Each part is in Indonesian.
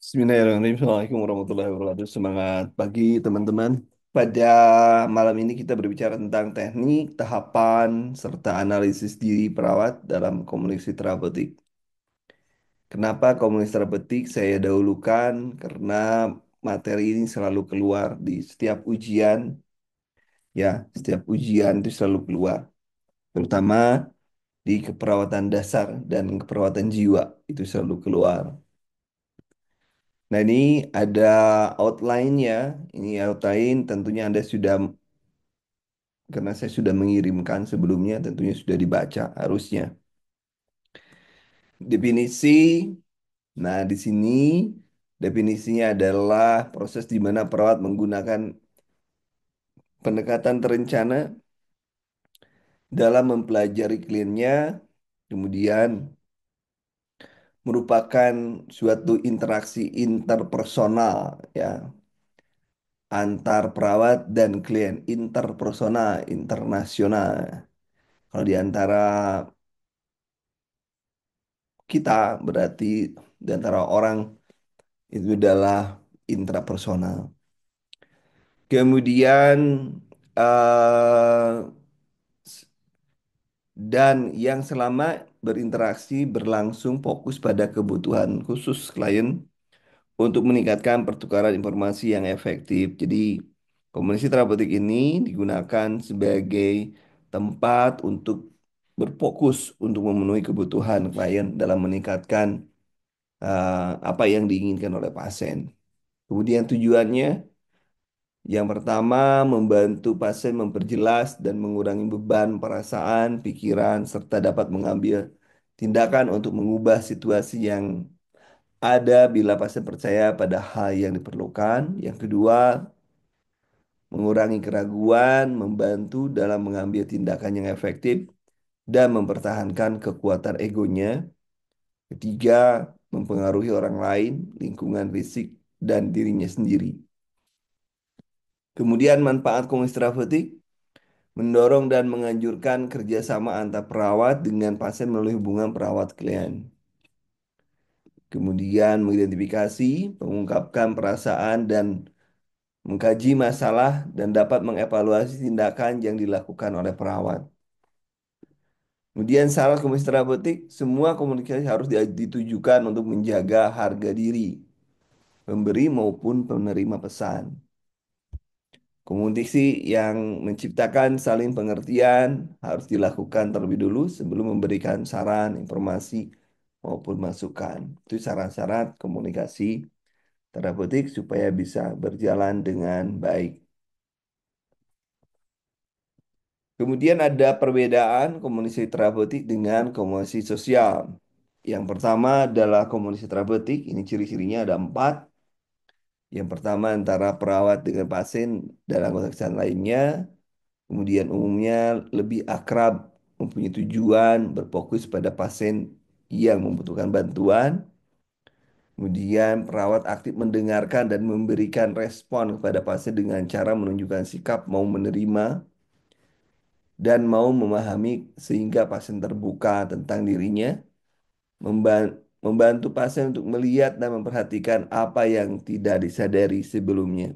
Bismillahirrahmanirrahim. Assalamualaikum warahmatullahi wabarakatuh. Semangat pagi teman-teman. Pada malam ini kita berbicara tentang teknik, tahapan, serta analisis diri perawat dalam komunikasi terapeutik. Kenapa komunikasi terapeutik saya dahulukan? Karena materi ini selalu keluar di setiap ujian, ya, setiap ujian itu selalu keluar. Terutama di keperawatan dasar dan keperawatan jiwa itu selalu keluar. Nah, ini ada outline-nya. Ini outline tentunya Anda sudah, karena saya sudah mengirimkan sebelumnya, tentunya sudah dibaca harusnya. Definisi, nah di sini definisinya adalah proses di mana perawat menggunakan pendekatan terencana dalam mempelajari kliennya, kemudian merupakan suatu interaksi interpersonal, ya, antar perawat dan klien, interpersonal, internasional. Kalau di antara kita berarti di antara orang itu adalah intrapersonal. Kemudian eh, dan yang selama berinteraksi berlangsung fokus pada kebutuhan khusus klien untuk meningkatkan pertukaran informasi yang efektif. Jadi komunikasi terapeutik ini digunakan sebagai tempat untuk berfokus untuk memenuhi kebutuhan klien dalam meningkatkan apa yang diinginkan oleh pasien. Kemudian tujuannya yang pertama membantu pasien memperjelas dan mengurangi beban perasaan, pikiran, serta dapat mengambil tindakan untuk mengubah situasi yang ada bila pasien percaya pada hal yang diperlukan. Yang kedua, mengurangi keraguan, membantu dalam mengambil tindakan yang efektif dan mempertahankan kekuatan egonya. Ketiga, mempengaruhi orang lain, lingkungan fisik, dan dirinya sendiri. Kemudian manfaat komunikasi terapeutik mendorong dan menganjurkan kerjasama antar perawat dengan pasien melalui hubungan perawat klien. Kemudian mengidentifikasi, mengungkapkan perasaan dan mengkaji masalah dan dapat mengevaluasi tindakan yang dilakukan oleh perawat. Kemudian syarat komunikasi terapeutik, semua komunikasi harus ditujukan untuk menjaga harga diri, pemberi maupun penerima pesan. Komunikasi yang menciptakan saling pengertian harus dilakukan terlebih dulu sebelum memberikan saran, informasi, maupun masukan. Itu syarat-syarat komunikasi terapeutik supaya bisa berjalan dengan baik. Kemudian ada perbedaan komunikasi terapeutik dengan komunikasi sosial. Yang pertama adalah komunikasi terapeutik, ini ciri-cirinya ada 4. Yang pertama antara perawat dengan pasien dalam konteks kesehatan lainnya. Kemudian umumnya lebih akrab, mempunyai tujuan, berfokus pada pasien yang membutuhkan bantuan. Kemudian perawat aktif mendengarkan dan memberikan respon kepada pasien dengan cara menunjukkan sikap mau menerima dan mau memahami sehingga pasien terbuka tentang dirinya, membantu pasien untuk melihat dan memperhatikan apa yang tidak disadari sebelumnya.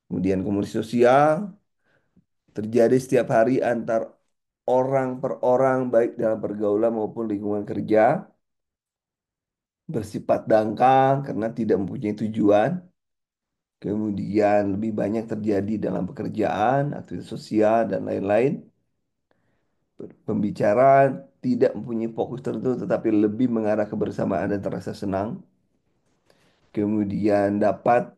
Kemudian komunikasi sosial terjadi setiap hari antar orang per orang baik dalam pergaulan maupun lingkungan kerja, bersifat dangkal karena tidak mempunyai tujuan. Kemudian lebih banyak terjadi dalam pekerjaan, aktivitas sosial, dan lain-lain. Pembicara tidak mempunyai fokus tertentu tetapi lebih mengarah kebersamaan dan terasa senang. Kemudian dapat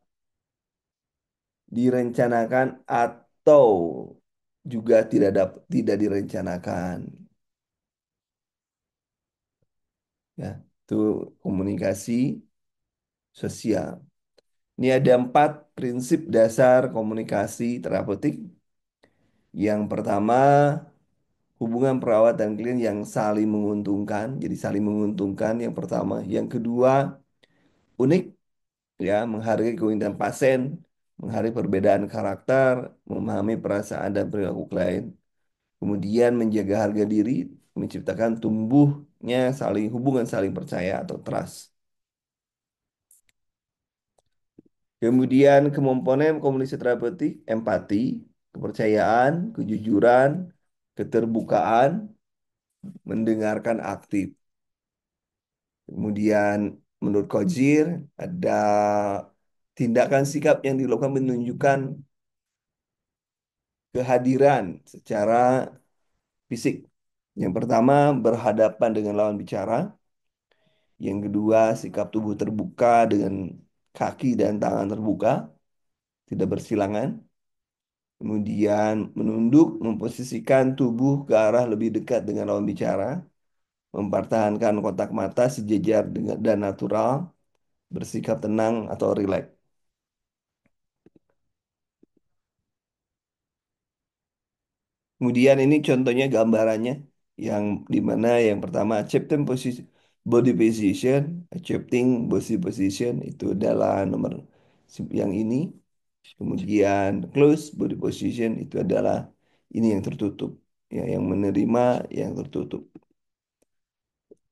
direncanakan atau juga tidak direncanakan. Ya, itu komunikasi sosial. Ini ada 4 prinsip dasar komunikasi terapeutik. Yang pertama, hubungan perawat dan klien yang saling menguntungkan. Jadi saling menguntungkan yang pertama. Yang kedua, unik, ya, menghargai keunikan pasien, menghargai perbedaan karakter, memahami perasaan dan perilaku klien. Kemudian menjaga harga diri, menciptakan tumbuhnya saling hubungan saling percaya atau trust. Kemudian komponen komunikasi terapeutik, empati, kepercayaan, kejujuran, keterbukaan, mendengarkan aktif. Kemudian menurut Kojir ada tindakan sikap yang dilakukan menunjukkan kehadiran secara fisik. Yang pertama berhadapan dengan lawan bicara. Yang kedua sikap tubuh terbuka dengan kaki dan tangan terbuka, tidak bersilangan. Kemudian menunduk, memposisikan tubuh ke arah lebih dekat dengan lawan bicara, mempertahankan kontak mata sejajar dengan dan natural, bersikap tenang atau rileks. Kemudian ini contohnya gambarannya yang dimana yang pertama accepting position, body position, accepting body position itu adalah nomor yang ini. Kemudian close body position itu adalah ini yang tertutup, ya, yang menerima yang tertutup.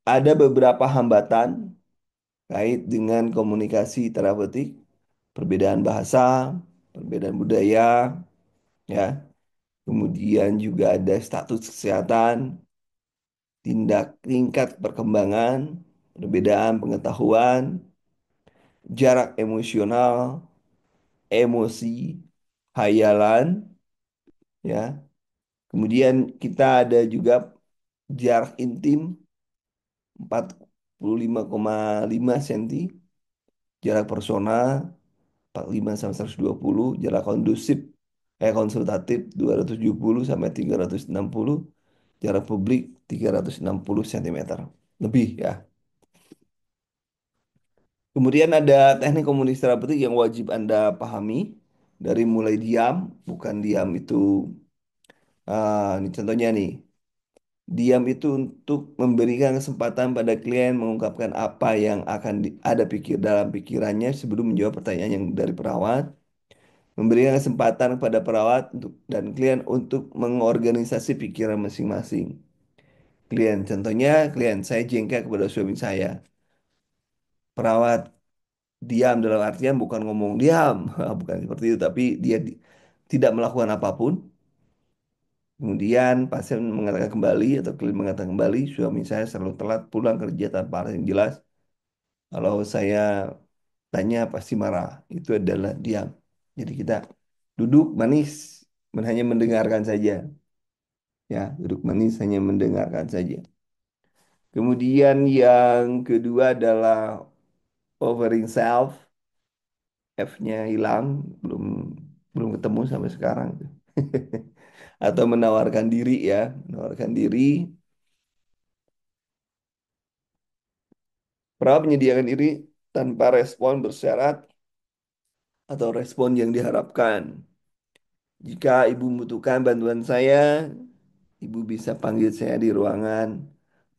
Ada beberapa hambatan kait dengan komunikasi terapeutik, perbedaan bahasa, perbedaan budaya, ya. Kemudian juga ada status kesehatan, tingkat perkembangan, perbedaan pengetahuan, jarak emosional, emosi, hayalan, ya. Kemudian kita ada juga jarak intim 45,5 cm, jarak personal 45 sampai 120, jarak kondusif konsultatif 270 sampai 360, jarak publik 360 cm lebih, ya. Kemudian ada teknik komunikasi terapeutik yang wajib Anda pahami dari mulai diam, bukan diam itu ini contohnya nih. Diam itu untuk memberikan kesempatan pada klien mengungkapkan apa yang akan ada dalam pikirannya sebelum menjawab pertanyaan yang dari perawat. Memberikan kesempatan kepada perawat dan klien untuk mengorganisasi pikiran masing-masing. Contohnya klien saya jengkel kepada suami saya. Perawat diam dalam artian bukan ngomong diam, bukan seperti itu, tapi dia tidak melakukan apapun. Kemudian pasien mengatakan kembali atau klien mengatakan kembali, suami saya selalu telat pulang kerja tanpa alasan yang jelas. Kalau saya tanya pasti marah. Itu adalah diam. Jadi kita duduk manis, hanya mendengarkan saja. Ya, duduk manis hanya mendengarkan saja. Kemudian yang kedua adalah offering self, F-nya hilang, belum belum ketemu sampai sekarang. Atau menawarkan diri, ya, menawarkan diri. Perawat menyediakan diri tanpa respon bersyarat atau respon yang diharapkan. Jika ibu membutuhkan bantuan saya, ibu bisa panggil saya di ruangan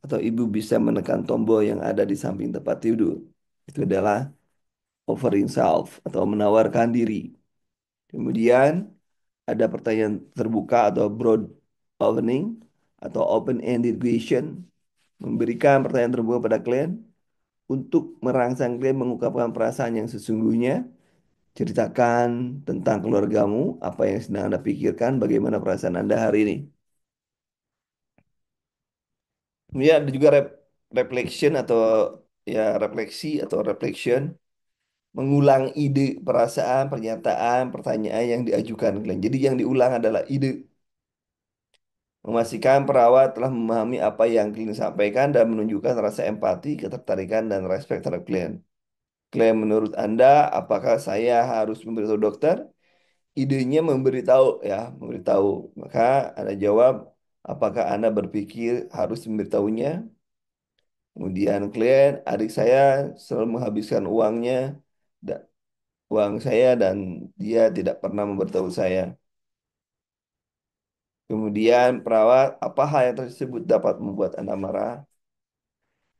atau ibu bisa menekan tombol yang ada di samping tempat tidur. Itu adalah offering self atau menawarkan diri. Kemudian ada pertanyaan terbuka atau broad opening atau open-ended question, memberikan pertanyaan terbuka pada klien untuk merangsang klien mengungkapkan perasaan yang sesungguhnya. Ceritakan tentang keluargamu, apa yang sedang Anda pikirkan, bagaimana perasaan Anda hari ini. Kemudian ada juga reflection atau ya refleksi atau reflection, mengulang ide, perasaan, pernyataan, pertanyaan yang diajukan klien. Jadi yang diulang adalah ide. Memastikan perawat telah memahami apa yang klien sampaikan dan menunjukkan rasa empati, ketertarikan, dan respek terhadap klien. Klien, menurut Anda, apakah saya harus memberitahu dokter? Idenya memberitahu, ya, memberitahu. Maka Anda jawab, apakah Anda berpikir harus memberitahunya? Kemudian klien, adik saya selalu menghabiskan da- uang saya dan dia tidak pernah memberitahu saya. Kemudian perawat, apa hal yang tersebut dapat membuat Anda marah?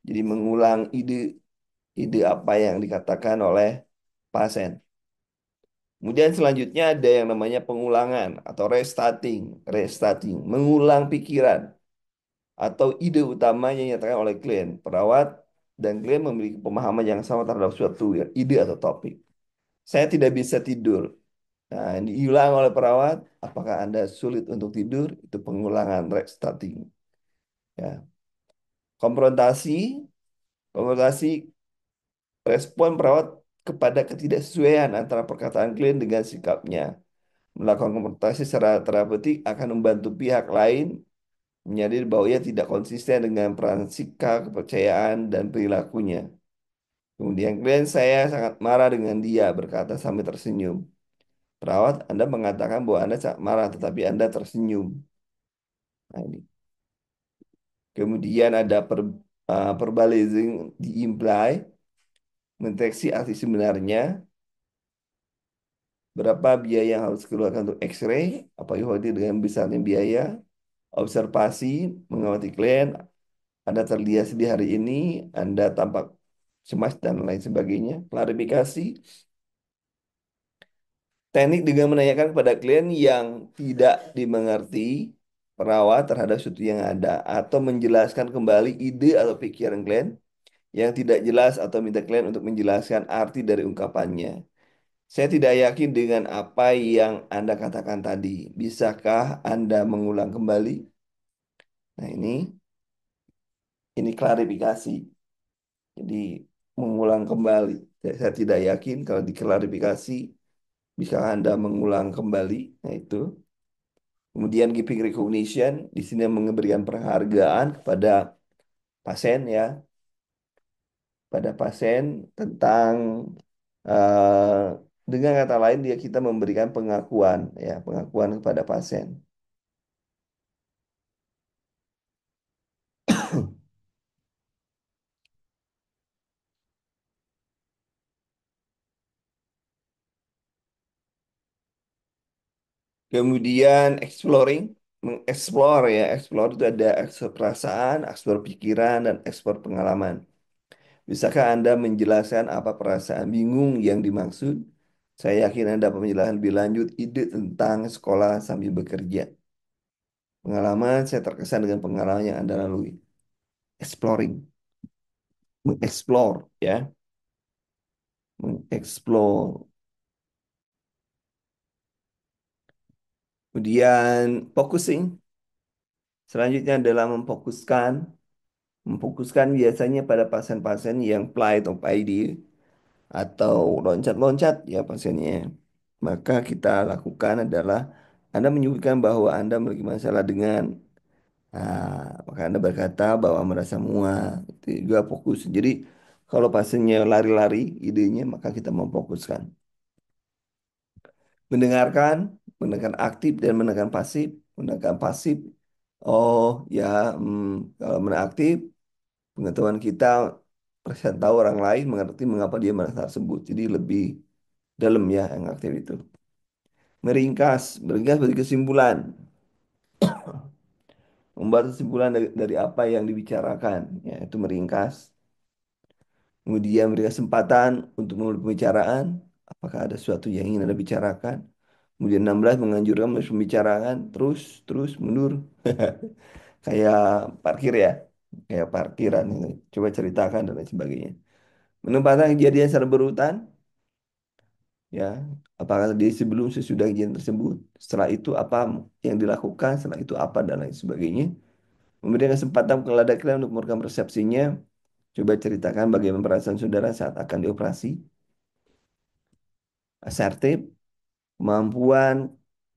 Jadi mengulang ide apa yang dikatakan oleh pasien. Kemudian selanjutnya ada yang namanya pengulangan atau restarting, mengulang pikiran atau ide utama yang dinyatakan oleh klien. Perawat dan klien memiliki pemahaman yang sama terhadap suatu, ya, ide atau topik. Saya tidak bisa tidur. Nah, ini diulang oleh perawat. Apakah Anda sulit untuk tidur? Itu pengulangan restarting. Ya. Konfrontasi, konfrontasi respon perawat kepada ketidaksesuaian antara perkataan klien dengan sikapnya. Melakukan konfrontasi secara terapeutik akan membantu pihak lain menyadari bahwa ia tidak konsisten dengan peran sikap, kepercayaan, dan perilakunya. Kemudian klien saya sangat marah dengan dia, berkata sambil tersenyum. Perawat, Anda mengatakan bahwa Anda sangat marah, tetapi Anda tersenyum. Nah, ini. Kemudian ada verbalizing di imply, mendeteksi arti sebenarnya, berapa biaya yang harus dikeluarkan untuk X-ray, apa khawatir dengan besarnya biaya, observasi, mengamati klien, Anda terlihat sedih hari ini, Anda tampak cemas dan lain sebagainya, klarifikasi, teknik dengan menanyakan kepada klien yang tidak dimengerti perawat terhadap sesuatu yang ada atau menjelaskan kembali ide atau pikiran klien yang tidak jelas atau minta klien untuk menjelaskan arti dari ungkapannya. Saya tidak yakin dengan apa yang Anda katakan tadi. Bisakah Anda mengulang kembali? Nah, ini klarifikasi. Jadi mengulang kembali. Saya tidak yakin kalau diklarifikasi bisa Anda mengulang kembali. Nah, itu. Kemudian giving recognition di sini memberikan penghargaan kepada pasien ya, pada pasien tentang eh, dengan kata lain dia kita memberikan pengakuan ya, pengakuan kepada pasien. Kemudian exploring, mengeksplor ya, explore itu ada eksplor perasaan, eksplor pikiran, dan eksplor pengalaman. Bisakah Anda menjelaskan apa perasaan bingung yang dimaksud? Saya yakin Anda dapat menjelaskan lebih lanjut ide tentang sekolah sambil bekerja. Pengalaman, saya terkesan dengan pengalaman yang Anda lalui. Exploring, mengeksplor ya, mengeksplor. Kemudian focusing, selanjutnya adalah memfokuskan. Memfokuskan biasanya pada pasien-pasien yang flight of ID atau loncat-loncat ya pasiennya. Maka kita lakukan adalah Anda menyebutkan bahwa Anda memiliki masalah dengan maka Anda berkata bahwa merasa muak. Itu juga fokus. Jadi kalau pasiennya lari-lari idenya maka kita memfokuskan. Mendengarkan, menekan aktif dan menekan pasif. Menekan pasif, oh ya, kalau menekan aktif pengetahuan kita persen tahu orang lain mengerti mengapa dia merasa tersebut. Jadi lebih dalam ya yang aktif itu. Meringkas, meringkas beri kesimpulan. Membuat kesimpulan dari apa yang dibicarakan. Ya, itu meringkas. Kemudian beri kesempatan untuk memulai pembicaraan. Apakah ada sesuatu yang ingin Anda bicarakan? Kemudian 16 menganjurkan menulis pembicaraan. Terus, terus, mundur. Kayak parkir ya. Kayak parkiran. Gitu. Coba ceritakan dan lain sebagainya. Menempatkan kejadian secara berurutan. Ya, apakah di sebelum sesudah kejadian tersebut, setelah itu apa yang dilakukan, setelah itu apa dan lain sebagainya. Memberikan kesempatan kepada klien untuk merekam persepsinya, coba ceritakan bagaimana perasaan saudara saat akan dioperasi. Asertif, kemampuan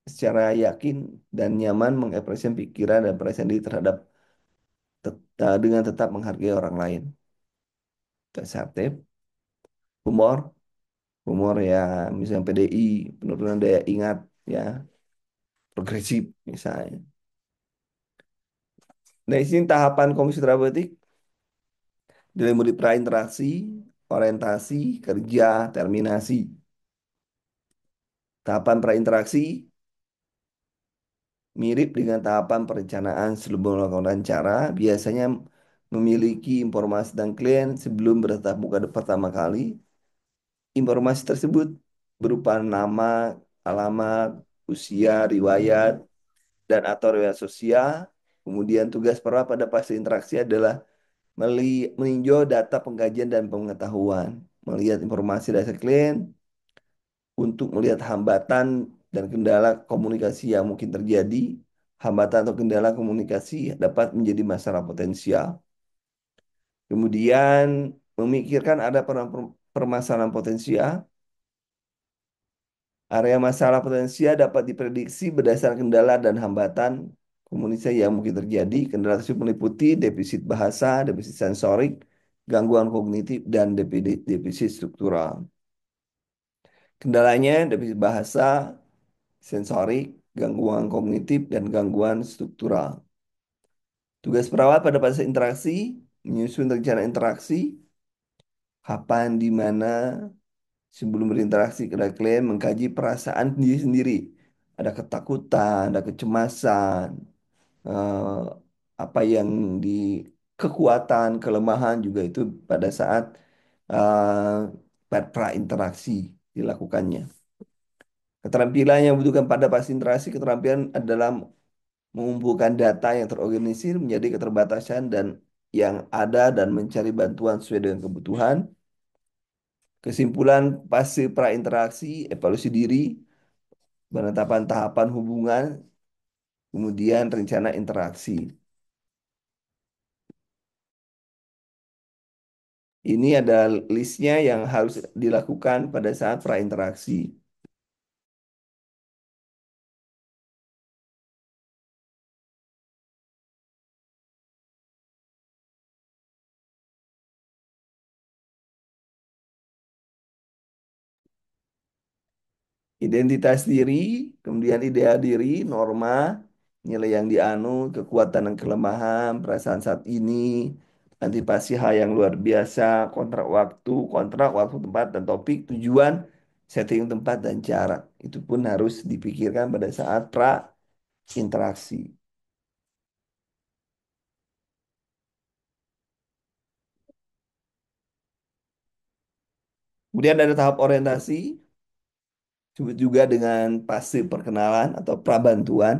secara yakin dan nyaman mengekspresikan pikiran dan perasaan diri terhadap dengan tetap menghargai orang lain. Itu asertif, humor, humor ya misalnya PDI, penurunan daya ingat ya, progresif misalnya. Nah, di sini tahapan kognisi terapeutik dari mulai prainteraksi, orientasi, kerja, terminasi. Tahapan prainteraksi mirip dengan tahapan perencanaan sebelum melakukan wawancara, biasanya memiliki informasi tentang klien sebelum bertatap muka pertama kali. Informasi tersebut berupa nama, alamat, usia, riwayat, dan atau riwayat sosial. Kemudian tugas perawat pada fase interaksi adalah meninjau data pengkajian dan pengetahuan, melihat informasi dasar klien, untuk melihat hambatan dan kendala komunikasi yang mungkin terjadi. Hambatan atau kendala komunikasi dapat menjadi masalah potensial. Kemudian memikirkan ada permasalahan potensial. Area masalah potensial dapat diprediksi berdasarkan kendala dan hambatan komunikasi yang mungkin terjadi. Kendala tersebut meliputi defisit bahasa, defisit sensorik, gangguan kognitif, dan defisit struktural. Kendalanya defisit bahasa, sensorik, gangguan kognitif, dan gangguan struktural. Tugas perawat pada fase interaksi, menyusun rencana interaksi, kapan, di mana, sebelum berinteraksi dengan klien, mengkaji perasaan diri sendiri. Ada ketakutan, ada kecemasan, eh, apa yang di kekuatan, kelemahan juga itu pada saat pra interaksi dilakukannya. Keterampilan yang dibutuhkan pada fase interaksi, keterampilan adalah mengumpulkan data yang terorganisir menjadi keterbatasan dan yang ada dan mencari bantuan sesuai dengan kebutuhan. Kesimpulan fase prainteraksi, evaluasi diri, penetapan tahapan hubungan, kemudian rencana interaksi. Ini ada listnya yang harus dilakukan pada saat prainteraksi. Identitas diri, kemudian ideal diri, norma, nilai yang dianut, kekuatan dan kelemahan, perasaan saat ini, antisipasi hal yang luar biasa, kontrak waktu, tempat, dan topik, tujuan, setting tempat, dan jarak. Itu pun harus dipikirkan pada saat pra interaksi. Kemudian ada tahap orientasi, disebut juga dengan fase perkenalan atau prabantuan.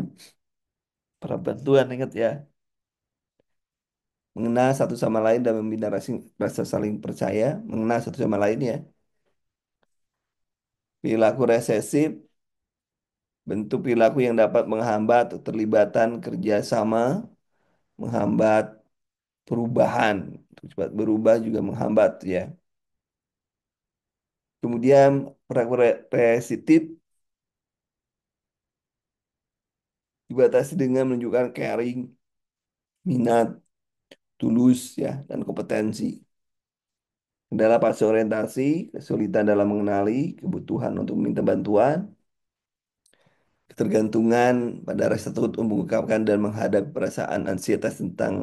Prabantuan, ingat ya, mengenal satu sama lain dan membina rasa saling percaya, mengenal satu sama lain ya. Perilaku resesif, bentuk perilaku yang dapat menghambat keterlibatan kerjasama, menghambat perubahan, cepat berubah juga menghambat ya. Kemudian perilaku resistif dibatasi dengan menunjukkan caring, minat, tulus ya, dan kompetensi. Kendala fase orientasi, kesulitan dalam mengenali kebutuhan untuk meminta bantuan, ketergantungan pada rasa takut untuk mengungkapkan dan menghadapi perasaan ansietas tentang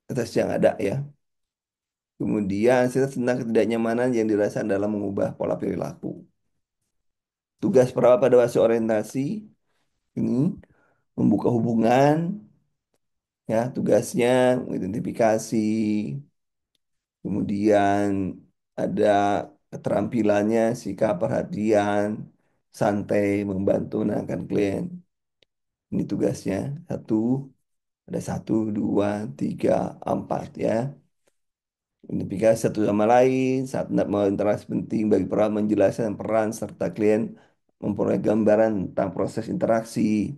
tes yang ada ya. Kemudian ansietas tentang ketidaknyamanan yang dirasakan dalam mengubah pola perilaku. Tugas perawat pada fase orientasi ini membuka hubungan ya, tugasnya mengidentifikasi, kemudian ada keterampilannya, sikap perhatian, santai, membantu menenangkan klien. Ini tugasnya. Satu, ada satu, dua, tiga, empat ya. Identifikasi satu sama lain, saat tidak mau interaksi penting bagi perawat menjelaskan peran serta klien memperoleh gambaran tentang proses interaksi.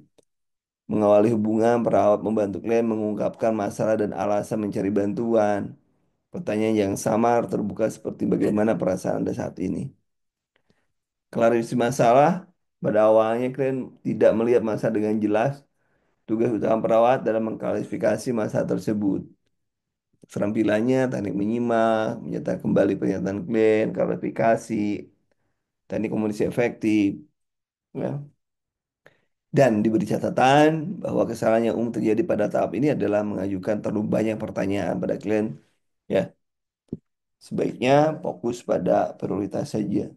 Mengawali hubungan, perawat membantu klien mengungkapkan masalah dan alasan mencari bantuan. Pertanyaan yang samar terbuka seperti bagaimana perasaan Anda saat ini. Klarifikasi masalah, pada awalnya klien tidak melihat masalah dengan jelas. Tugas utama perawat dalam mengklarifikasi masalah tersebut. Keterampilannya, teknik menyimak, menyatakan kembali pernyataan klien, klarifikasi, teknik komunikasi efektif, ya. Dan diberi catatan bahwa kesalahan yang umum terjadi pada tahap ini adalah mengajukan terlalu banyak pertanyaan pada klien. Ya, sebaiknya fokus pada prioritas saja.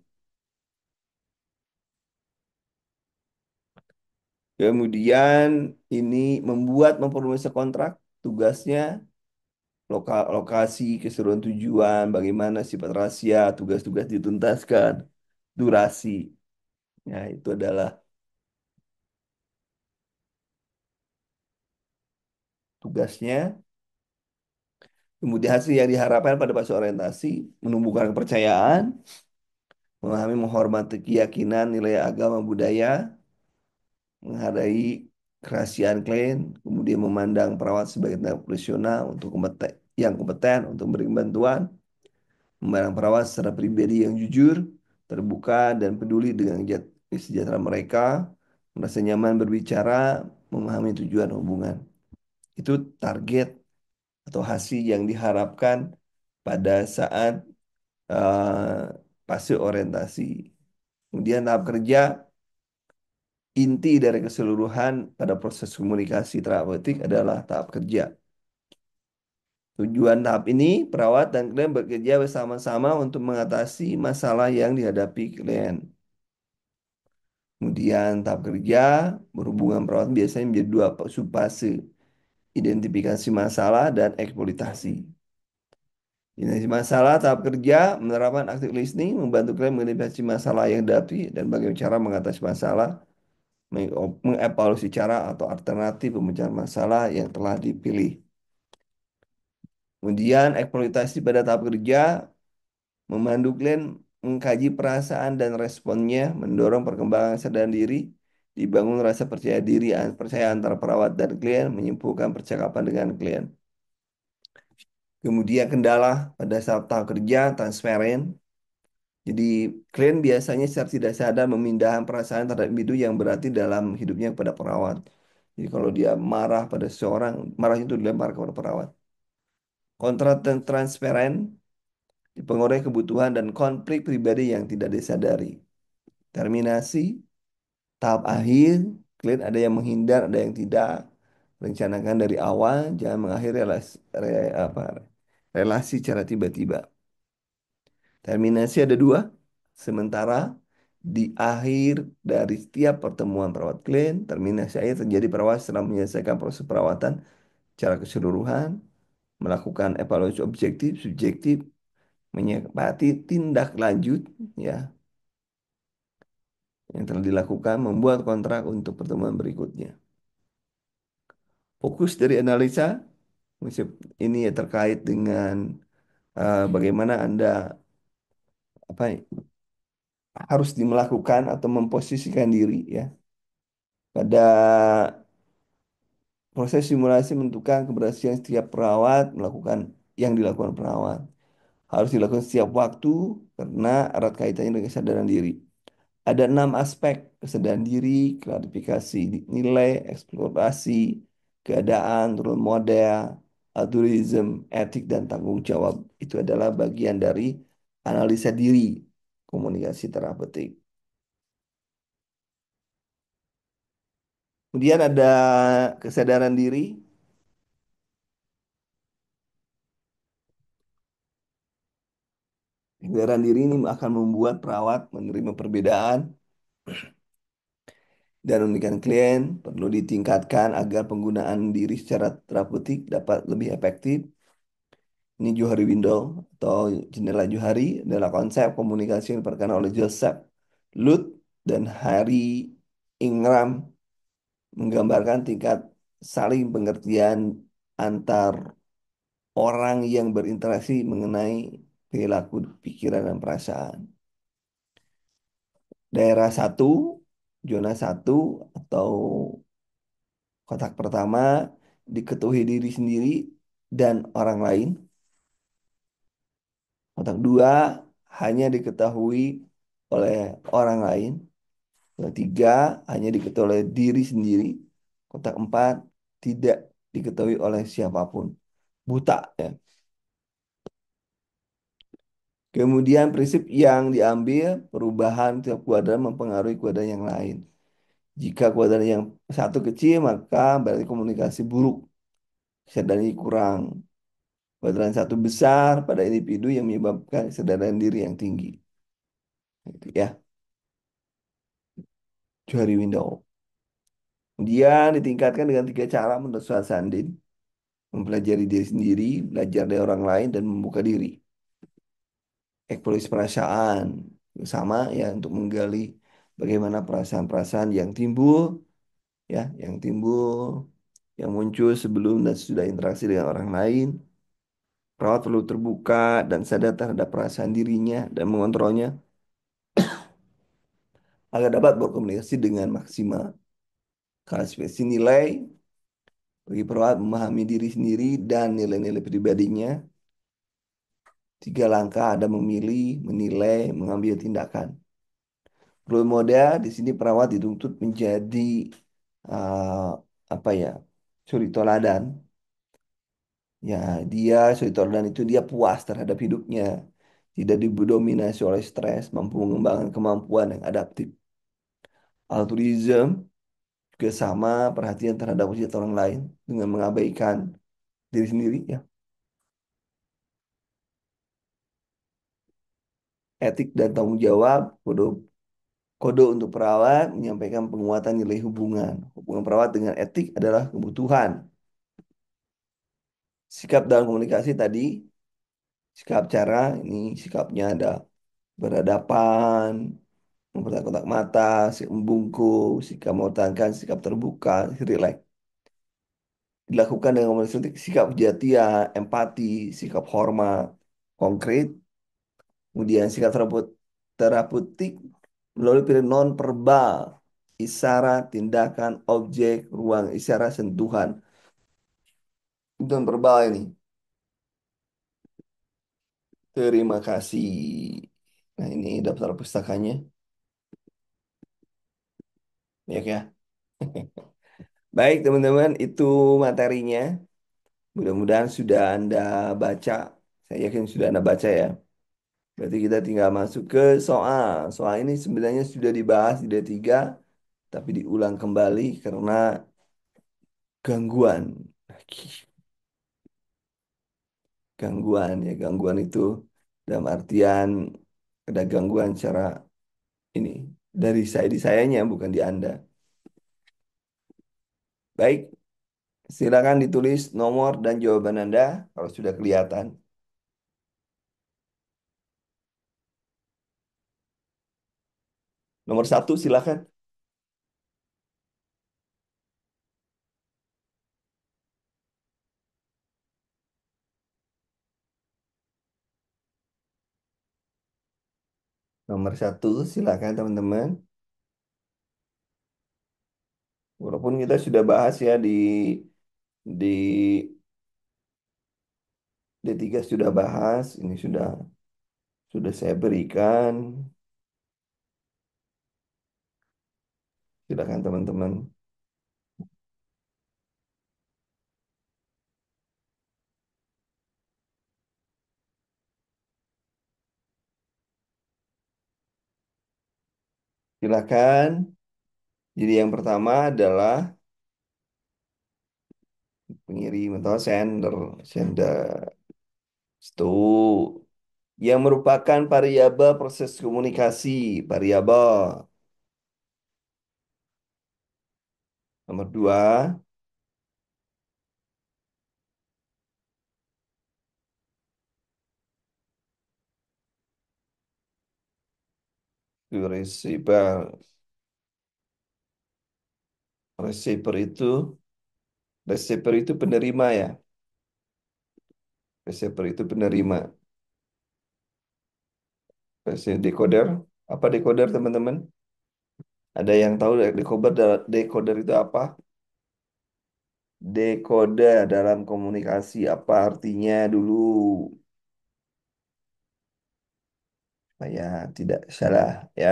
Kemudian ini membuat mempromosikan kontrak, tugasnya lokasi, keseluruhan tujuan, bagaimana sifat rahasia, tugas-tugas dituntaskan, durasi. Ya, itu adalah tugasnya. Kemudian hasil yang diharapkan pada fase orientasi, menumbuhkan kepercayaan, memahami menghormati keyakinan, nilai agama, budaya, menghargai kerahasiaan klien, kemudian memandang perawat sebagai tenaga profesional yang kompeten untuk memberi bantuan, memandang perawat secara pribadi yang jujur, terbuka, dan peduli dengan kesejahteraan mereka, merasa nyaman berbicara, memahami tujuan hubungan. Itu target atau hasil yang diharapkan pada saat fase orientasi. Kemudian tahap kerja, inti dari keseluruhan pada proses komunikasi terapeutik adalah tahap kerja. Tujuan tahap ini, perawat dan klien bekerja bersama-sama untuk mengatasi masalah yang dihadapi klien. Kemudian tahap kerja, berhubungan perawat biasanya menjadi dua subfase, identifikasi masalah dan eksploitasi. Identifikasi masalah tahap kerja, menerapkan active listening, membantu klien mengidentifikasi masalah yang dihadapi dan bagaimana cara mengatasi masalah, mengevaluasi cara atau alternatif pemecahan masalah yang telah dipilih. Kemudian eksploitasi pada tahap kerja, memandu klien mengkaji perasaan dan responnya, mendorong perkembangan kesadaran diri, dibangun rasa percaya diri, percaya antara perawat dan klien, menyimpulkan percakapan dengan klien. Kemudian kendala pada saat tahap kerja, transparan. Jadi klien biasanya secara tidak sadar memindahkan perasaan terhadap individu yang berarti dalam hidupnya kepada perawat. Jadi kalau dia marah pada seseorang, marahnya itu dilempar kepada perawat. Kontrak dan transparan dipengaruhi kebutuhan dan konflik pribadi yang tidak disadari. Terminasi, tahap akhir, klien ada yang menghindar, ada yang tidak. Rencanakan dari awal, jangan mengakhiri relasi secara tiba-tiba. Terminasi ada dua. Sementara di akhir dari setiap pertemuan perawat klien, terminasi akhir terjadi perawat setelah menyelesaikan proses perawatan secara keseluruhan, melakukan evaluasi objektif, subjektif, menyepakati tindak lanjut ya yang telah dilakukan, membuat kontrak untuk pertemuan berikutnya. Fokus dari analisa ini ya terkait dengan bagaimana Anda apa harus melakukan atau memposisikan diri ya pada proses simulasi menentukan keberhasilan setiap perawat melakukan yang dilakukan perawat. Harus dilakukan setiap waktu karena erat kaitannya dengan kesadaran diri. Ada 6 aspek: kesadaran diri, klarifikasi nilai, eksplorasi, keadaan, role model, altruism, etik, dan tanggung jawab. Itu adalah bagian dari analisa diri komunikasi terapeutik. Kemudian ada kesadaran diri. Kesadaran diri ini akan membuat perawat menerima perbedaan dan unikan klien, perlu ditingkatkan agar penggunaan diri secara terapeutik dapat lebih efektif. Ini Johari Window atau jendela Johari adalah konsep komunikasi yang diperkenalkan oleh Joseph Lutz dan Harry Ingram, menggambarkan tingkat saling pengertian antar orang yang berinteraksi mengenai perilaku, pikiran, dan perasaan. Daerah satu, zona satu atau kotak pertama diketahui diri sendiri dan orang lain. Kotak dua hanya diketahui oleh orang lain. Kotak tiga hanya diketahui oleh diri sendiri. Kotak empat tidak diketahui oleh siapapun. Buta ya. Kemudian prinsip yang diambil perubahan tiap kuadran mempengaruhi kuadran yang lain. Jika kuadran yang satu kecil maka berarti komunikasi buruk. Kesadaran kurang. Kuadran satu besar pada individu yang menyebabkan kesadaran diri yang tinggi. Gitu ya. Johari Window. Kemudian ditingkatkan dengan 3 cara menurut Sandin. Mempelajari diri sendiri, belajar dari orang lain, dan membuka diri. Eksplorasi perasaan. Sama ya untuk menggali bagaimana perasaan-perasaan yang timbul, ya, yang muncul sebelum dan sudah interaksi dengan orang lain. Perawat perlu terbuka dan sadar terhadap perasaan dirinya dan mengontrolnya agar dapat berkomunikasi dengan maksimal. Klasifikasi nilai bagi perawat memahami diri sendiri dan nilai-nilai pribadinya. Tiga langkah ada memilih, menilai, mengambil tindakan. Role model di sini perawat dituntut menjadi uh, apa ya, suri teladan. Ya, dia suri teladan itu dia puas terhadap hidupnya, tidak didominasi oleh stres, mampu mengembangkan kemampuan yang adaptif. Altruism juga sama, perhatian terhadap usia orang lain dengan mengabaikan diri sendiri. Ya, etik dan tanggung jawab, kode kode untuk perawat menyampaikan penguatan nilai hubungan. Hubungan perawat dengan etik adalah kebutuhan. Sikap dalam komunikasi tadi, sikap cara, ini sikapnya ada berhadapan, memperhatikan kontak mata, sikap membungkuk, sikap mempertahankan, sikap terbuka, rileks. Dilakukan dengan komunikasi sikap setia, empati, sikap hormat, konkret, kemudian sikap terapeutik melalui pilihan non verbal, isyarat, tindakan, objek, ruang isyarat, sentuhan. Non verbal ini. Terima kasih. Nah, ini daftar pustakanya. Ya, ya. Baik, teman-teman, itu materinya. Mudah-mudahan sudah Anda baca. Saya yakin sudah Anda baca ya. Berarti kita tinggal masuk ke soal. Soal ini sebenarnya sudah dibahas di D3, tapi diulang kembali karena gangguan. Gangguan ya, gangguan itu dalam artian ada gangguan secara ini dari saya di sayanya bukan di Anda. Baik, silakan ditulis nomor dan jawaban Anda kalau sudah kelihatan. Nomor satu silakan. Nomor satu silakan teman-teman. Walaupun kita sudah bahas ya di D3 sudah bahas, ini sudah saya berikan. Silakan teman-teman. Silakan. Jadi yang pertama adalah pengirim atau sender itu yang merupakan variabel proses komunikasi, variabel. Nomor dua, receiver. Receiver itu, receiver itu penerima ya. Receiver itu penerima. Decoder, apa decoder teman-teman? Ada yang tahu decoder itu apa? Decoder dalam komunikasi apa artinya dulu? Saya tidak salah ya.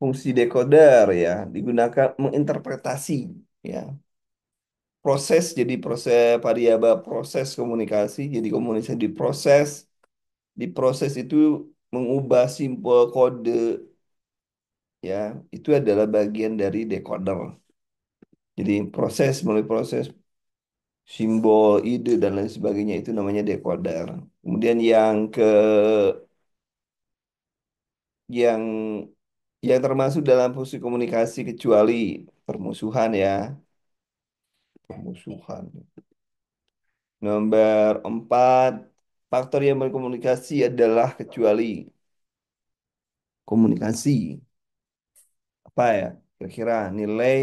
Fungsi decoder ya digunakan menginterpretasi ya proses, jadi proses variabel proses komunikasi, jadi komunikasi di proses itu mengubah simbol kode ya, itu adalah bagian dari decoder. Jadi proses melalui proses simbol ide dan lain sebagainya itu namanya decoder. Kemudian yang yang termasuk dalam fungsi komunikasi kecuali permusuhan ya, permusuhan. Nomor 4, faktor yang berkomunikasi adalah kecuali komunikasi. Apa ya? Kira-kira nilai,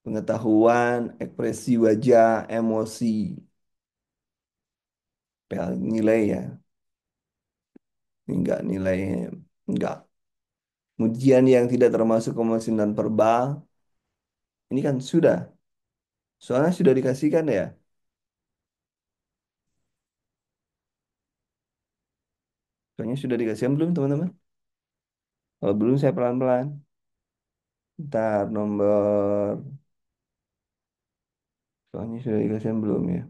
pengetahuan, ekspresi wajah, emosi. Nilai ya. Ini enggak nilai. Enggak. Kemudian yang tidak termasuk komunikasi non verbal. Ini kan sudah. Soalnya sudah dikasihkan ya. Soalnya sudah dikasihkan belum teman-teman? Kalau belum saya pelan-pelan. Ntar nomor. Soalnya sudah dikasihkan belum ya?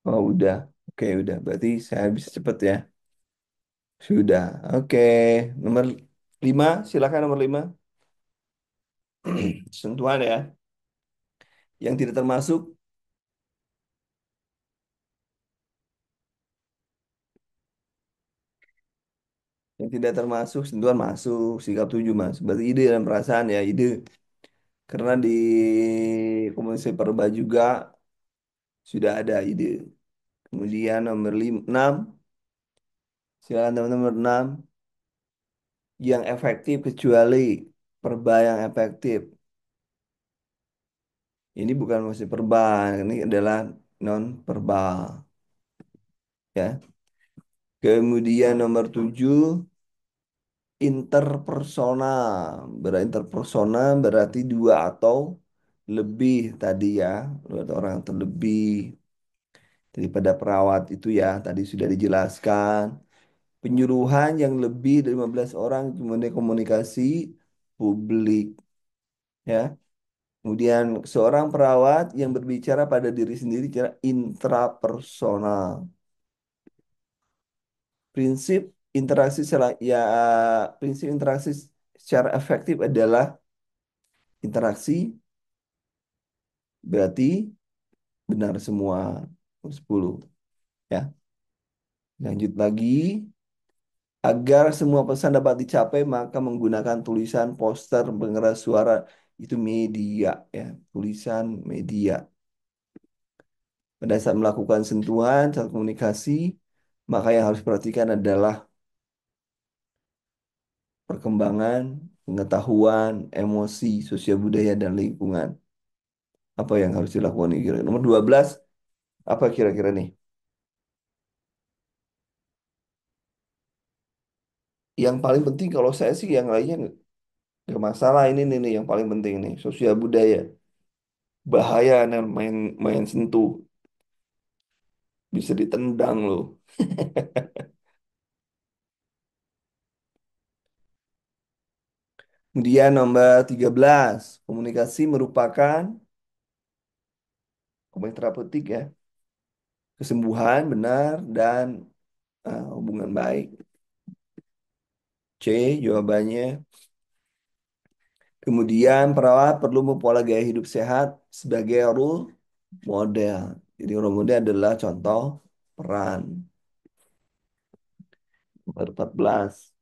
Oh udah. Oke udah. Berarti saya bisa cepet ya. Sudah. Oke. Nomor 5. Silakan nomor 5. Sentuhan ya. Yang tidak termasuk. Yang tidak termasuk sentuhan masuk. Sikap tujuh masuk. Berarti ide dan perasaan ya. Ide. Karena di komunikasi perba juga sudah ada ide. Kemudian nomor 6. Silakan teman-teman nomor 6. Yang efektif kecuali perba yang efektif. Ini bukan musik verbal, ini adalah non verbal ya. Kemudian nomor 7 interpersonal. Berinterpersonal berarti dua atau lebih tadi ya, dua atau orang atau lebih daripada perawat itu ya, tadi sudah dijelaskan. Penyuluhan yang lebih dari 15 orang kemudian komunikasi publik ya. Kemudian seorang perawat yang berbicara pada diri sendiri secara intrapersonal. Prinsip interaksi prinsip interaksi secara efektif adalah interaksi berarti benar semua 10 ya. Lanjut lagi, agar semua pesan dapat dicapai maka menggunakan tulisan, poster, pengeras suara itu media ya, tulisan media. Pada saat melakukan sentuhan saat komunikasi, maka yang harus diperhatikan adalah perkembangan, pengetahuan, emosi, sosial budaya, dan lingkungan. Apa yang harus dilakukan nih kira-kira? Nomor 12, apa kira-kira nih? Yang paling penting kalau saya sih yang lainnya nggak masalah. Ini nih yang paling penting nih, sosial budaya. Bahaya nih main main sentuh, bisa ditendang loh. Kemudian nomor 13, komunikasi merupakan komunikasi terapeutik ya, kesembuhan benar dan hubungan baik. C jawabannya. Kemudian perawat perlu mempola gaya hidup sehat sebagai role model. Jadi role model adalah contoh peran. Nomor 14.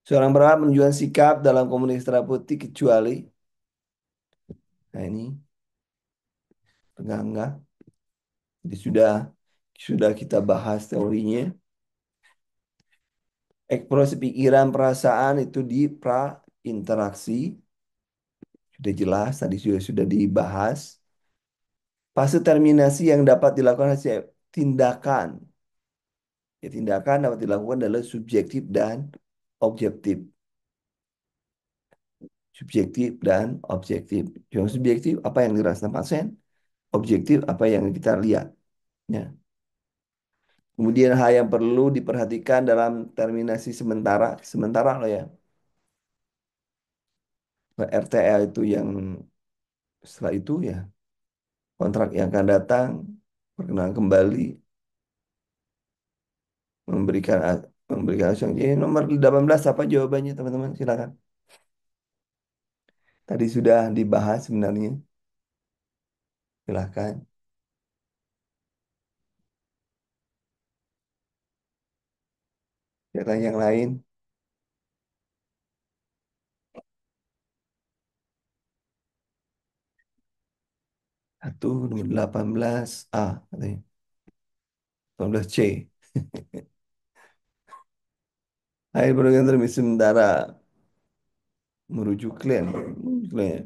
Seorang perawat menunjukkan sikap dalam komunikasi terapeutik kecuali. Nah ini enggak. Jadi sudah kita bahas teorinya. Ekspresi pikiran perasaan itu di pra interaksi sudah jelas tadi sudah dibahas. Fase terminasi yang dapat dilakukan hasil tindakan. Ya, tindakan dapat dilakukan adalah subjektif dan objektif. Subjektif dan objektif. Yang subjektif apa yang dirasakan pasien, objektif apa yang kita lihat. Ya. Kemudian hal yang perlu diperhatikan dalam terminasi sementara, sementara loh ya. RTL itu yang setelah itu ya kontrak yang akan datang perkenalan kembali memberikan memberikan asuransi. Jadi nomor 18 apa jawabannya teman-teman? Silakan. Tadi sudah dibahas sebenarnya. Silakan. Silakan yang lain. Satu nomor 18A katanya. 18C. Hai program transmisi sementara merujuk klien. Klien.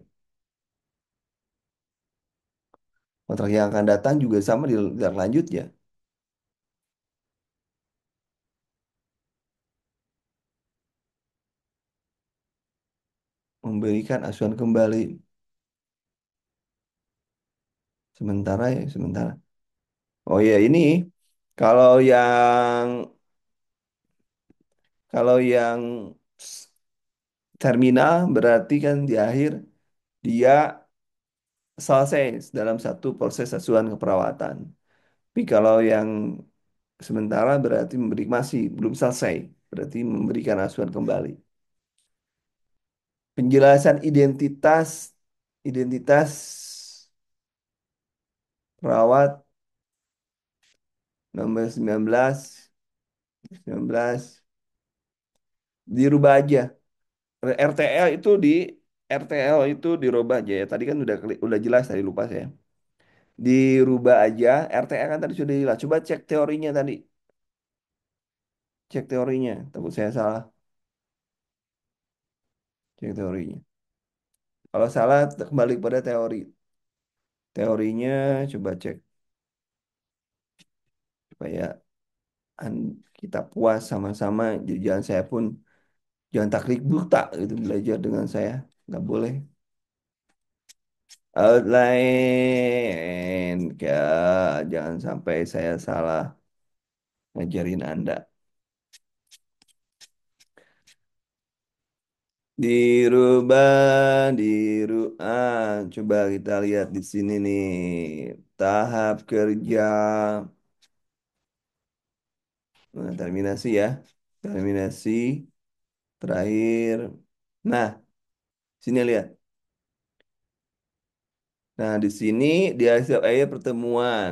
Kontrak yang akan datang juga sama di lanjut ya. Memberikan asuhan kembali. Sementara ya, sementara. Oh ya ini kalau yang kalau yang s- terminal berarti kan di akhir dia selesai dalam satu proses asuhan keperawatan. Tapi kalau yang sementara berarti memberi masih belum selesai, berarti memberikan asuhan kembali. Penjelasan identitas identitas perawat nomor 19 dirubah aja. RTL itu di RTL itu dirubah aja ya. Tadi kan udah jelas tadi lupa saya. Dirubah aja. RTL kan tadi sudah jelas. Coba cek teorinya tadi. Cek teorinya. Takut saya salah. Cek teorinya. Kalau salah kembali pada teori. Teorinya coba cek supaya kita puas sama-sama. Jadi jangan saya pun jangan taklid buta gitu belajar dengan saya. Nggak boleh. Outline. Jangan sampai saya salah ngajarin Anda. Coba kita lihat di sini nih. Tahap kerja. Nah, terminasi ya. Terminasi terakhir. Nah, sini lihat. Nah, di sini di hasil akhir pertemuan.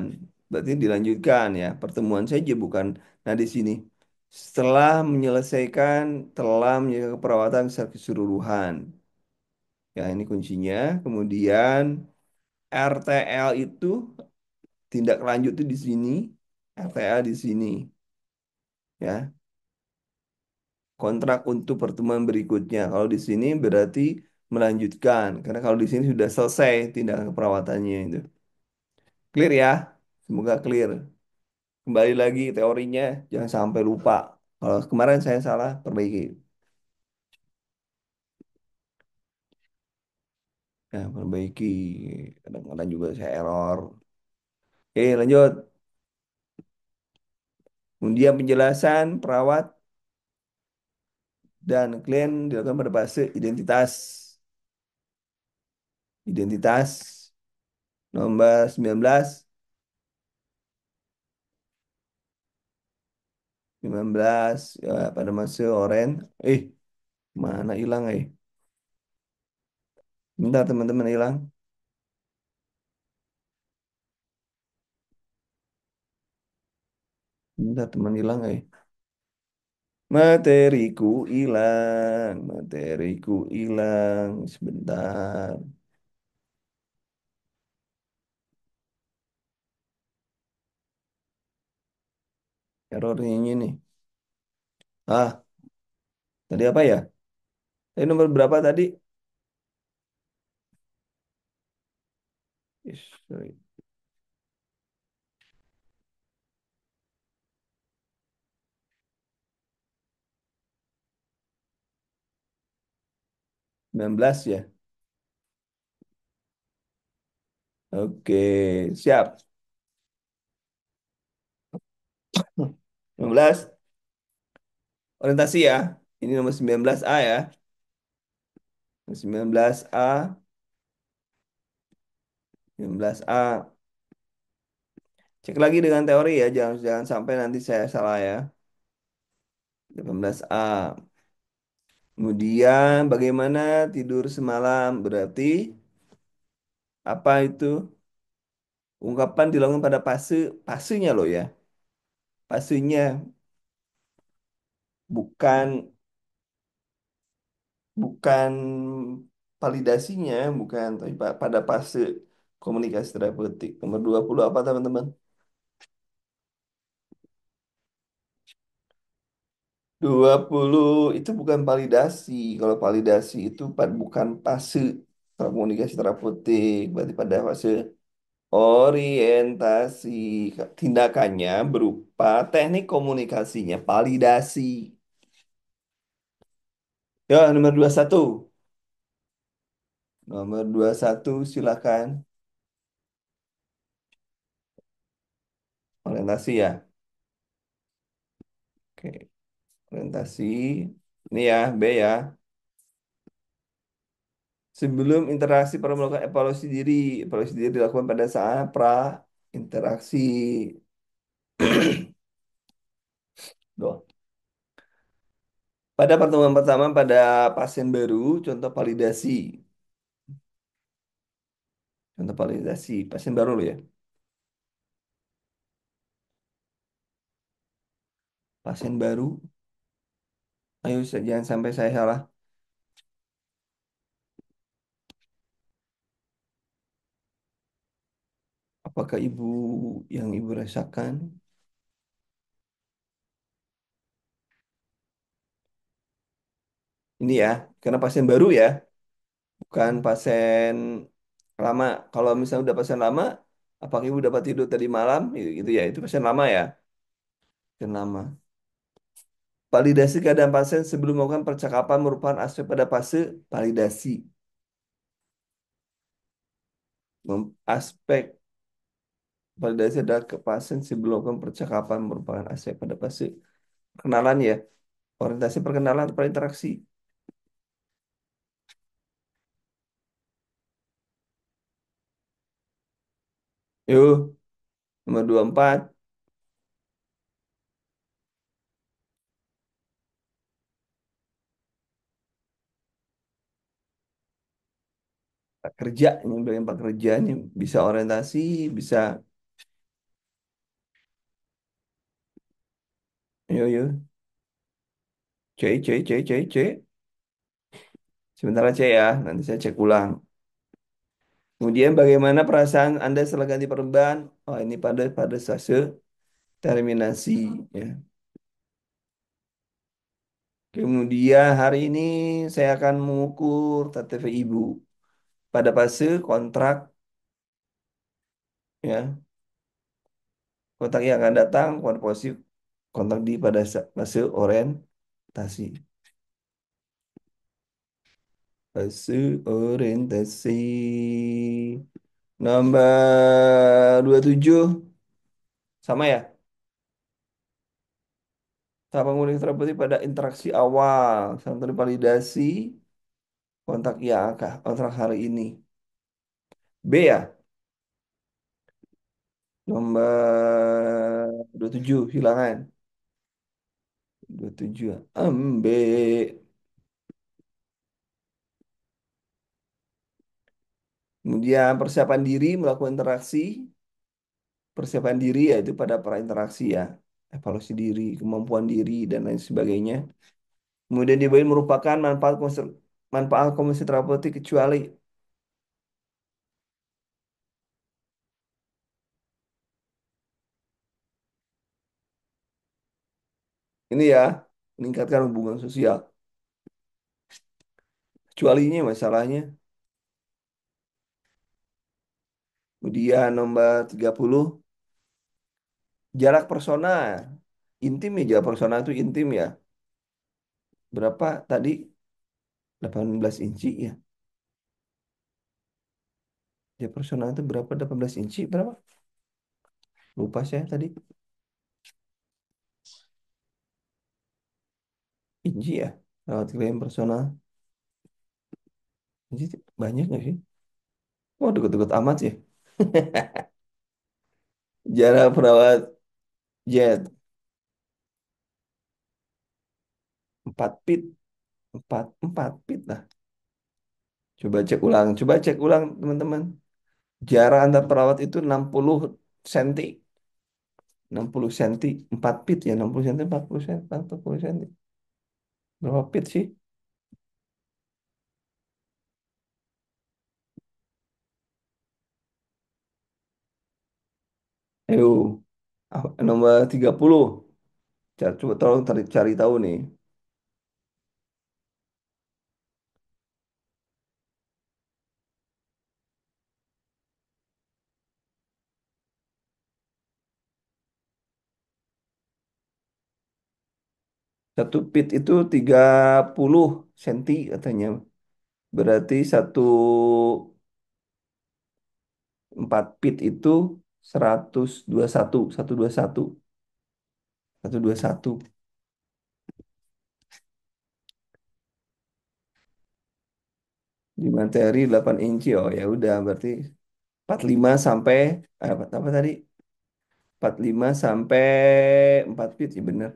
Berarti dilanjutkan ya. Pertemuan saja bukan. Nah, di sini. Telah menyelesaikan keperawatan secara keseluruhan. Ya, ini kuncinya. Kemudian RTL itu tindak lanjut itu di sini. RTL di sini. Ya, kontrak untuk pertemuan berikutnya. Kalau di sini berarti melanjutkan. Karena kalau di sini sudah selesai tindakan keperawatannya itu. Clear ya? Semoga clear. Kembali lagi teorinya, jangan sampai lupa. Kalau kemarin saya salah, perbaiki. Ya, perbaiki. Kadang-kadang juga saya error. Oke, lanjut. Kemudian penjelasan perawat dan klien dilakukan pada fase identitas. Identitas nomor 19, 19 ya, pada masa oren. Eh, mana hilang Bentar teman-teman hilang. Bentar teman hilang Materiku hilang. Sebentar. Errornya ini nih. Ah, tadi apa ya? Tadi nomor berapa tadi? Ih, sorry. 19 ya. Oke, siap. 19 orientasi ya. Ini nomor 19A ya. 19A, 19A. Cek lagi dengan teori ya, jangan jangan sampai nanti saya salah ya. 18A. Kemudian bagaimana tidur semalam? Berarti apa itu? Ungkapan dilakukan pada pasenya loh ya. Pasenya bukan bukan validasinya, bukan tapi pada fase. Komunikasi terapeutik. Nomor 20 apa teman-teman? 20 itu bukan validasi. Kalau validasi itu bukan fase komunikasi terapeutik. Berarti pada fase orientasi. Tindakannya berupa teknik komunikasinya, validasi. Ya, nomor 21. Nomor 21 silakan. Orientasi ya. Oke, orientasi. Ini ya, B ya. Sebelum interaksi para melakukan evaluasi diri. Evaluasi diri dilakukan pada saat interaksi. Doh. Pada pertemuan pertama pada pasien baru, contoh validasi. Contoh validasi, pasien baru loh ya. Pasien baru, ayo jangan sampai saya salah. Apakah ibu yang ibu rasakan? Ini ya, karena pasien baru ya, bukan pasien lama. Kalau misalnya udah pasien lama, apakah ibu dapat tidur tadi malam? Gitu ya, itu pasien lama ya. Pasien lama. Validasi keadaan pasien sebelum melakukan percakapan merupakan aspek pada fase validasi. Aspek validasi adalah ke pasien sebelum melakukan percakapan merupakan aspek pada fase perkenalan ya. Orientasi perkenalan atau interaksi. Yuk, nomor 24. Pak kerja, ini bagian pak kerja ini bisa orientasi, bisa. Yuk, yuk. C. Sebentar aja ya, nanti saya cek ulang. Kemudian bagaimana perasaan Anda setelah ganti perban? Oh, ini pada fase terminasi ya. Kemudian hari ini saya akan mengukur TTV Ibu pada fase kontrak ya. Kontrak yang akan datang, kontak posisi kontak di pada fase orientasi. Fase orientasi. Nomor 27 sama ya. Tahap pengurangan terapeutik pada interaksi awal sampai validasi kontak yang akan kontrak hari ini. B ya. Nomor 27 hilangan. 27 ambil. Kemudian persiapan diri melakukan interaksi. Persiapan diri yaitu pada prainteraksi ya. Evaluasi diri, kemampuan diri, dan lain sebagainya. Kemudian dibagi merupakan manfaat komunikasi terapeutik kecuali ini ya, meningkatkan hubungan sosial. Kecualinya masalahnya. Kemudian nomor 30 jarak personal. Intim ya, jarak personal itu intim ya. Berapa tadi? 18 inci ya. Jarak personal itu berapa? 18 inci berapa? Lupa saya tadi. Inci ya. Rawat klien personal. Inci banyak nggak sih? Oh, deket-deket amat sih. Jarak perawat jet 4 feet. 4 feet lah. Coba cek ulang teman-teman. Jarak antar perawat itu 60 cm. 60 cm. 4 feet ya. 60 cm, 40 cm. 40 cm. Berapa feet sih? Nomor 30. Coba tolong cari tahu nih. Satu pit itu 30 senti katanya. Berarti 4 pit itu 121, 121, 121. Di materi 8 inci. Oh ya udah berarti 45 sampai apa tadi? 45 sampai 4 feet ya bener.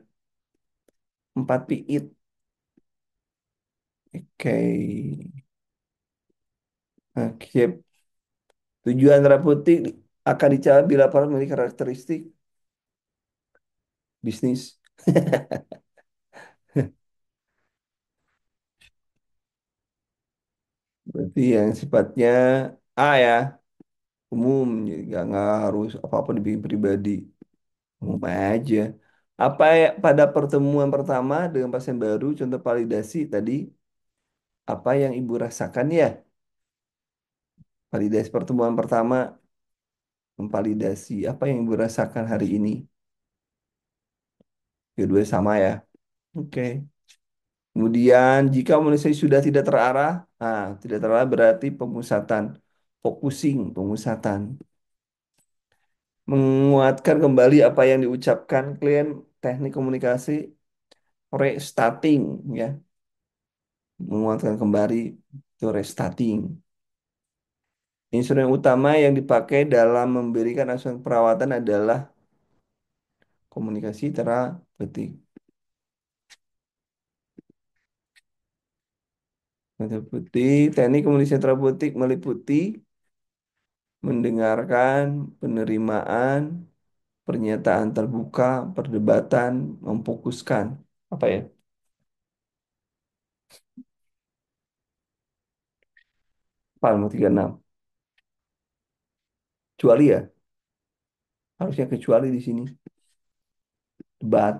4 feet. Oke. Oke. Tujuan teraputik akan dicapai bila para memiliki karakteristik bisnis. Berarti yang sifatnya A ya, umum. Jadi nggak harus apa-apa dibikin pribadi. Umum aja. Apa ya, pada pertemuan pertama dengan pasien baru, contoh validasi tadi, apa yang ibu rasakan ya? Validasi pertemuan pertama, memvalidasi apa yang ibu rasakan hari ini. Kedua sama ya. Oke. Kemudian jika manusia sudah tidak terarah, tidak terarah berarti pemusatan, focusing, pemusatan. Menguatkan kembali apa yang diucapkan klien, teknik komunikasi, restarting ya. Menguatkan kembali itu restarting. Instrumen utama yang dipakai dalam memberikan asuhan perawatan adalah komunikasi terapeutik. Terapeutik, teknik komunikasi terapeutik meliputi mendengarkan, penerimaan, pernyataan terbuka, perdebatan, memfokuskan. Apa ya? Palma 36. Kecuali ya, harusnya kecuali di sini. Debat.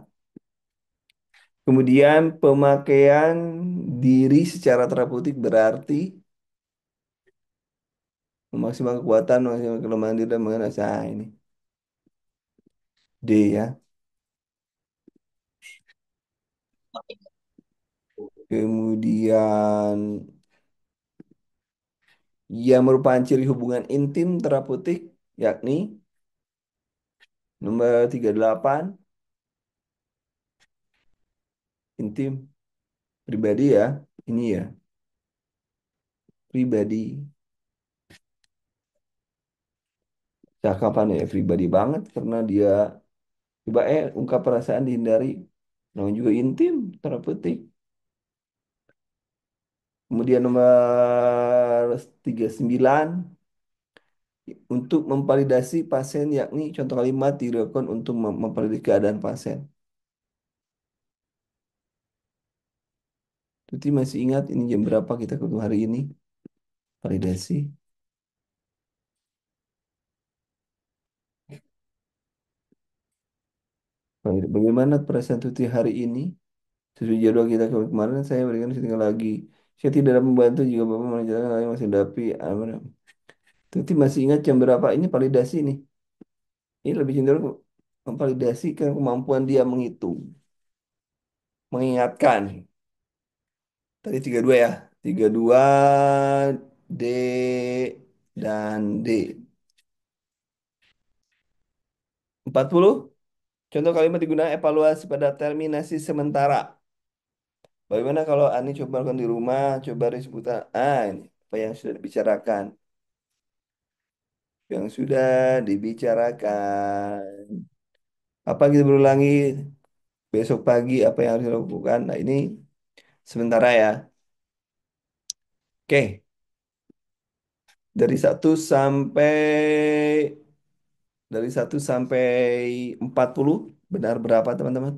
Kemudian pemakaian diri secara terapeutik berarti memaksimal kekuatan, memaksimal kelemahan diri dan mengenai ini. D ya. Kemudian yang merupakan ciri hubungan intim terapeutik yakni nomor 38 intim pribadi ya. Ini ya, pribadi. Cakapan ya pribadi banget karena dia coba ungkap perasaan dihindari. Namanya juga intim terapeutik. Kemudian nomor 39 untuk memvalidasi pasien yakni contoh kalimat dilakukan untuk memvalidasi keadaan pasien. Tuti masih ingat ini jam berapa kita ketemu hari ini? Validasi. Bagaimana perasaan Tuti hari ini? Sesuai jadwal kita kemarin saya berikan setengah lagi. Saya tidak dapat membantu jika Bapak menjalankan hal yang masih dapi. Tuti masih ingat jam berapa? Ini validasi nih. Ini lebih cenderung memvalidasikan kemampuan dia menghitung, mengingatkan. Tadi 32 ya. 32 D dan D. 40. Contoh kalimat digunakan evaluasi pada terminasi sementara. Bagaimana kalau Ani coba lakukan di rumah, coba disebutkan, ini apa yang sudah dibicarakan. Yang sudah dibicarakan. Apa kita berulangi besok pagi apa yang harus dilakukan. Nah ini sementara ya. Oke, dari 1 sampai 40 benar berapa teman-teman?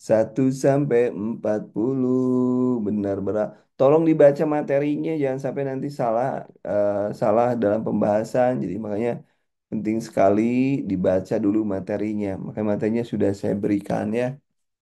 1 sampai 40 benar benar. Tolong dibaca materinya jangan sampai nanti salah dalam pembahasan. Jadi makanya penting sekali dibaca dulu materinya. Maka materinya sudah saya berikan ya.